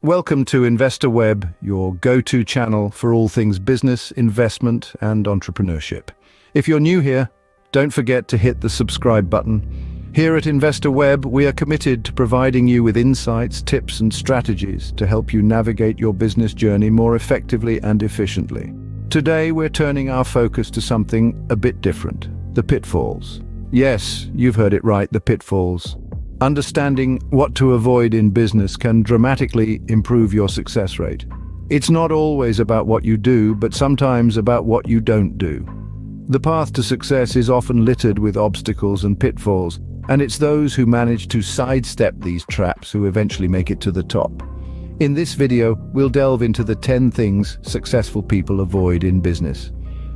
Welcome to InvestorWeb, your go-to channel for all things business, investment, and entrepreneurship. If you're new here, don't forget to hit the subscribe button. Here at InvestorWeb, we are committed to providing you with insights, tips, and strategies to help you navigate your business journey more effectively and efficiently. Today, we're turning our focus to something a bit different: the pitfalls. Yes, you've heard it right, the pitfalls. Understanding what to avoid in business can dramatically improve your success rate. It's not always about what you do, but sometimes about what you don't do. The path to success is often littered with obstacles and pitfalls, and it's those who manage to sidestep these traps who eventually make it to the top. In this video, we'll delve into the 10 things successful people avoid in business.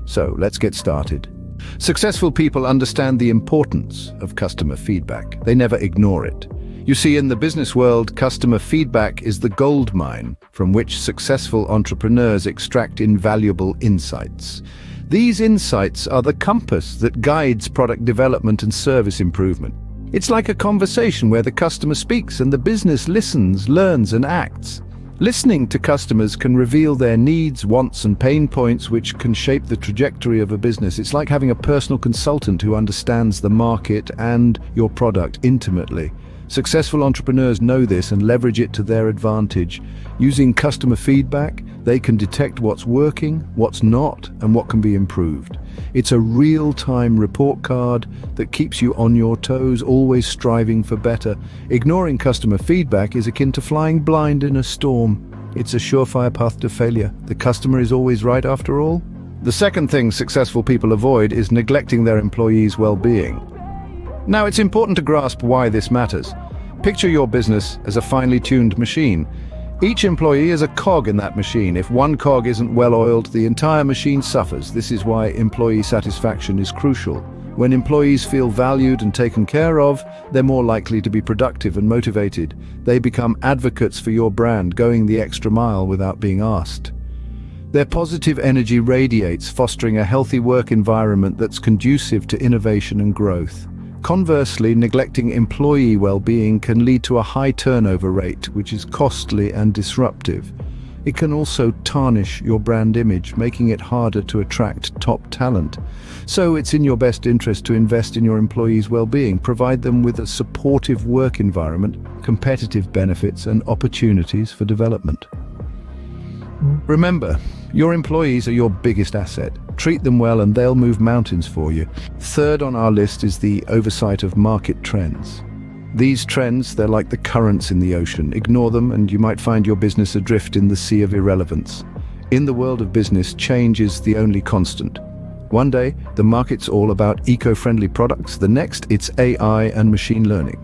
So let's get started. Successful people understand the importance of customer feedback. They never ignore it. You see, in the business world, customer feedback is the gold mine from which successful entrepreneurs extract invaluable insights. These insights are the compass that guides product development and service improvement. It's like a conversation where the customer speaks and the business listens, learns, and acts. Listening to customers can reveal their needs, wants, and pain points, which can shape the trajectory of a business. It's like having a personal consultant who understands the market and your product intimately. Successful entrepreneurs know this and leverage it to their advantage. Using customer feedback, they can detect what's working, what's not, and what can be improved. It's a real-time report card that keeps you on your toes, always striving for better. Ignoring customer feedback is akin to flying blind in a storm. It's a surefire path to failure. The customer is always right after all. The second thing successful people avoid is neglecting their employees' well-being. Now, it's important to grasp why this matters. Picture your business as a finely tuned machine. Each employee is a cog in that machine. If one cog isn't well oiled, the entire machine suffers. This is why employee satisfaction is crucial. When employees feel valued and taken care of, they're more likely to be productive and motivated. They become advocates for your brand, going the extra mile without being asked. Their positive energy radiates, fostering a healthy work environment that's conducive to innovation and growth. Conversely, neglecting employee well-being can lead to a high turnover rate, which is costly and disruptive. It can also tarnish your brand image, making it harder to attract top talent. So it's in your best interest to invest in your employees' well-being, provide them with a supportive work environment, competitive benefits, and opportunities for development. Remember, your employees are your biggest asset. Treat them well and they'll move mountains for you. Third on our list is the oversight of market trends. These trends, they're like the currents in the ocean. Ignore them and you might find your business adrift in the sea of irrelevance. In the world of business, change is the only constant. One day, the market's all about eco-friendly products. The next, it's AI and machine learning.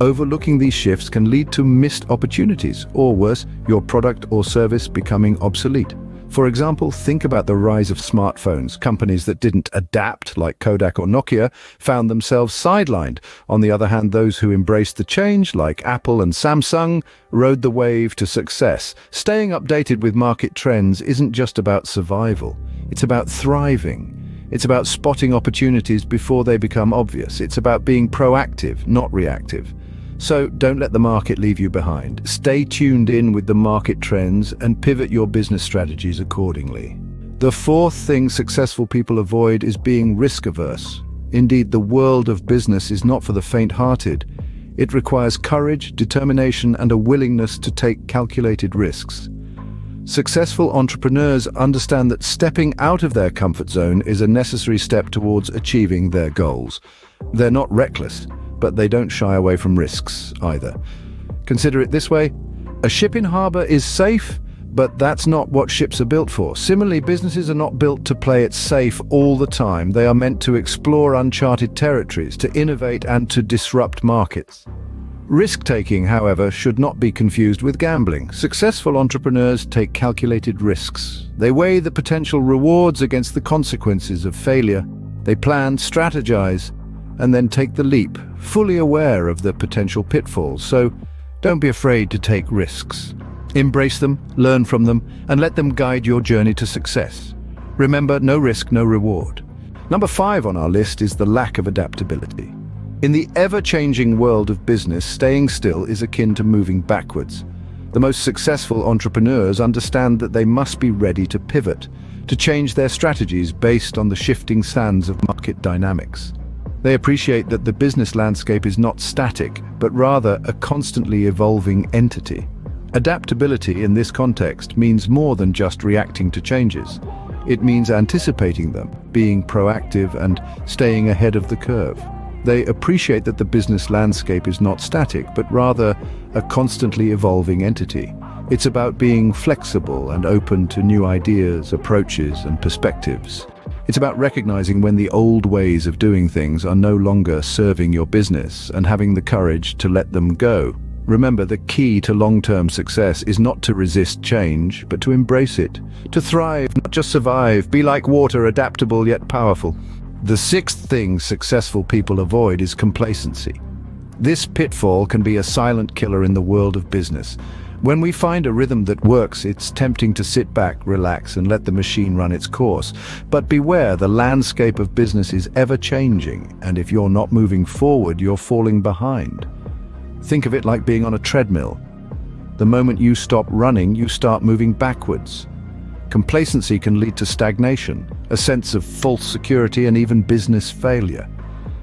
Overlooking these shifts can lead to missed opportunities, or worse, your product or service becoming obsolete. For example, think about the rise of smartphones. Companies that didn't adapt, like Kodak or Nokia, found themselves sidelined. On the other hand, those who embraced the change, like Apple and Samsung, rode the wave to success. Staying updated with market trends isn't just about survival. It's about thriving. It's about spotting opportunities before they become obvious. It's about being proactive, not reactive. So don't let the market leave you behind. Stay tuned in with the market trends and pivot your business strategies accordingly. The fourth thing successful people avoid is being risk-averse. Indeed, the world of business is not for the faint-hearted. It requires courage, determination, and a willingness to take calculated risks. Successful entrepreneurs understand that stepping out of their comfort zone is a necessary step towards achieving their goals. They're not reckless, but they don't shy away from risks either. Consider it this way: a ship in harbor is safe, but that's not what ships are built for. Similarly, businesses are not built to play it safe all the time. They are meant to explore uncharted territories, to innovate, and to disrupt markets. Risk-taking, however, should not be confused with gambling. Successful entrepreneurs take calculated risks. They weigh the potential rewards against the consequences of failure. They plan, strategize, and then take the leap, fully aware of the potential pitfalls. So don't be afraid to take risks. Embrace them, learn from them, and let them guide your journey to success. Remember, no risk, no reward. Number 5 on our list is the lack of adaptability. In the ever-changing world of business, staying still is akin to moving backwards. The most successful entrepreneurs understand that they must be ready to pivot, to change their strategies based on the shifting sands of market dynamics. They appreciate that the business landscape is not static, but rather a constantly evolving entity. Adaptability in this context means more than just reacting to changes. It means anticipating them, being proactive, and staying ahead of the curve. They appreciate that the business landscape is not static, but rather a constantly evolving entity. It's about being flexible and open to new ideas, approaches, and perspectives. It's about recognizing when the old ways of doing things are no longer serving your business and having the courage to let them go. Remember, the key to long-term success is not to resist change, but to embrace it. To thrive, not just survive. Be like water, adaptable yet powerful. The sixth thing successful people avoid is complacency. This pitfall can be a silent killer in the world of business. When we find a rhythm that works, it's tempting to sit back, relax, and let the machine run its course. But beware, the landscape of business is ever changing, and if you're not moving forward, you're falling behind. Think of it like being on a treadmill. The moment you stop running, you start moving backwards. Complacency can lead to stagnation, a sense of false security, and even business failure.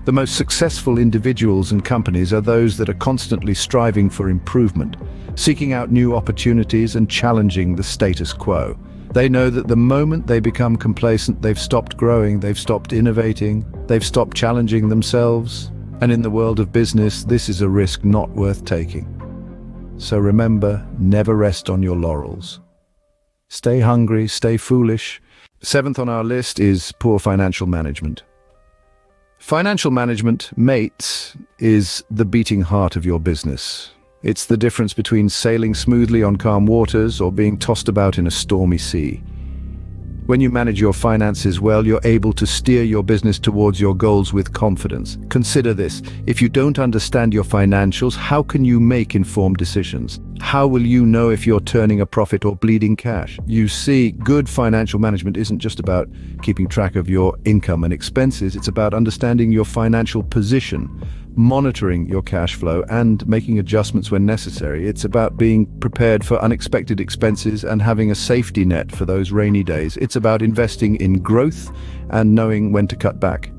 The most successful individuals and companies are those that are constantly striving for improvement, seeking out new opportunities and challenging the status quo. They know that the moment they become complacent, they've stopped growing, they've stopped innovating, they've stopped challenging themselves. And in the world of business, this is a risk not worth taking. So remember, never rest on your laurels. Stay hungry, stay foolish. Seventh on our list is poor financial management. Financial management, mates, is the beating heart of your business. It's the difference between sailing smoothly on calm waters or being tossed about in a stormy sea. When you manage your finances well, you're able to steer your business towards your goals with confidence. Consider this: if you don't understand your financials, how can you make informed decisions? How will you know if you're turning a profit or bleeding cash? You see, good financial management isn't just about keeping track of your income and expenses. It's about understanding your financial position, monitoring your cash flow, and making adjustments when necessary. It's about being prepared for unexpected expenses and having a safety net for those rainy days. It's about investing in growth and knowing when to cut back.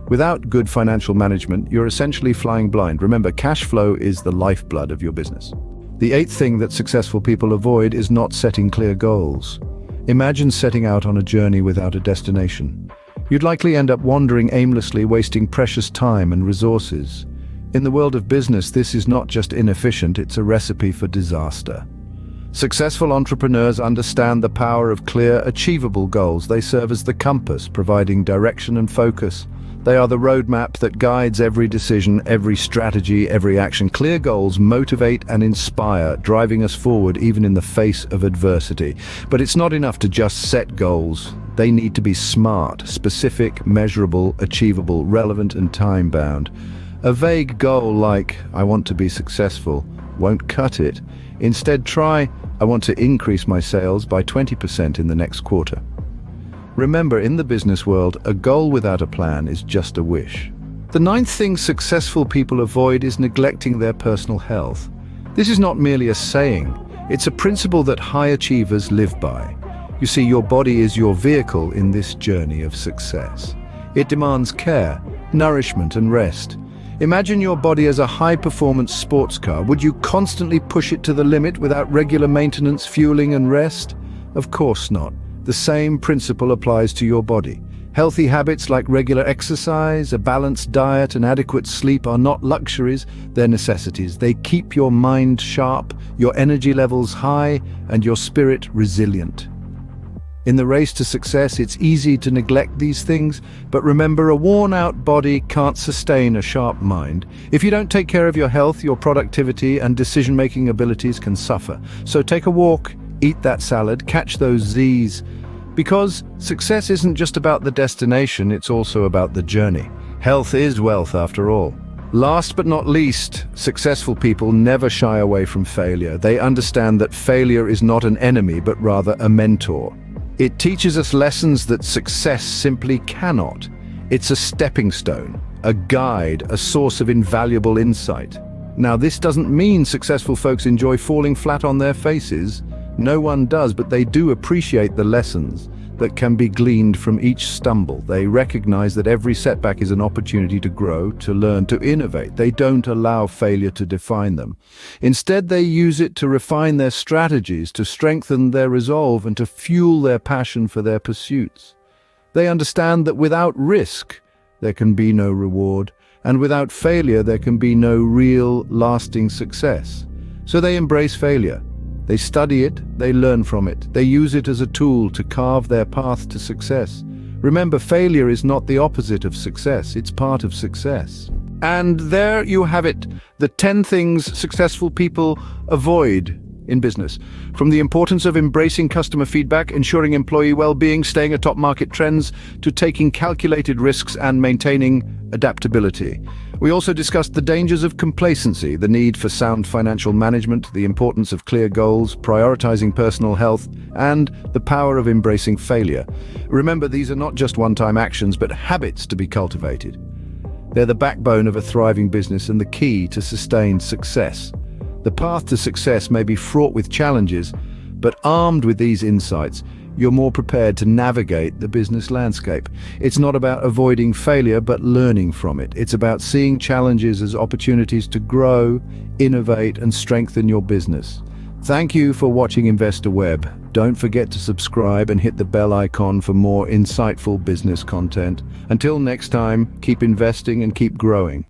Without good financial management, you're essentially flying blind. Remember, cash flow is the lifeblood of your business. The eighth thing that successful people avoid is not setting clear goals. Imagine setting out on a journey without a destination. You'd likely end up wandering aimlessly, wasting precious time and resources. In the world of business, this is not just inefficient, it's a recipe for disaster. Successful entrepreneurs understand the power of clear, achievable goals. They serve as the compass, providing direction and focus. They are the roadmap that guides every decision, every strategy, every action. Clear goals motivate and inspire, driving us forward even in the face of adversity. But it's not enough to just set goals. They need to be smart, specific, measurable, achievable, relevant, and time-bound. A vague goal like, "I want to be successful," won't cut it. Instead, try, "I want to increase my sales by 20% in the next quarter." Remember, in the business world, a goal without a plan is just a wish. The ninth thing successful people avoid is neglecting their personal health. This is not merely a saying, it's a principle that high achievers live by. You see, your body is your vehicle in this journey of success. It demands care, nourishment, and rest. Imagine your body as a high-performance sports car. Would you constantly push it to the limit without regular maintenance, fueling, and rest? Of course not. The same principle applies to your body. Healthy habits like regular exercise, a balanced diet, and adequate sleep are not luxuries, they're necessities. They keep your mind sharp, your energy levels high, and your spirit resilient. In the race to success, it's easy to neglect these things, but remember, a worn-out body can't sustain a sharp mind. If you don't take care of your health, your productivity and decision-making abilities can suffer. So take a walk, eat that salad, catch those Z's. Because success isn't just about the destination, it's also about the journey. Health is wealth, after all. Last but not least, successful people never shy away from failure. They understand that failure is not an enemy, but rather a mentor. It teaches us lessons that success simply cannot. It's a stepping stone, a guide, a source of invaluable insight. Now, this doesn't mean successful folks enjoy falling flat on their faces. No one does, but they do appreciate the lessons that can be gleaned from each stumble. They recognize that every setback is an opportunity to grow, to learn, to innovate. They don't allow failure to define them. Instead, they use it to refine their strategies, to strengthen their resolve, and to fuel their passion for their pursuits. They understand that without risk, there can be no reward, and without failure, there can be no real, lasting success. So they embrace failure. They study it, they learn from it, they use it as a tool to carve their path to success. Remember, failure is not the opposite of success, it's part of success. And there you have it, the 10 things successful people avoid in business. From the importance of embracing customer feedback, ensuring employee well-being, staying atop market trends, to taking calculated risks and maintaining adaptability. We also discussed the dangers of complacency, the need for sound financial management, the importance of clear goals, prioritizing personal health, and the power of embracing failure. Remember, these are not just one-time actions, but habits to be cultivated. They're the backbone of a thriving business and the key to sustained success. The path to success may be fraught with challenges, but armed with these insights, you're more prepared to navigate the business landscape. It's not about avoiding failure, but learning from it. It's about seeing challenges as opportunities to grow, innovate, and strengthen your business. Thank you for watching Investor Web. Don't forget to subscribe and hit the bell icon for more insightful business content. Until next time, keep investing and keep growing.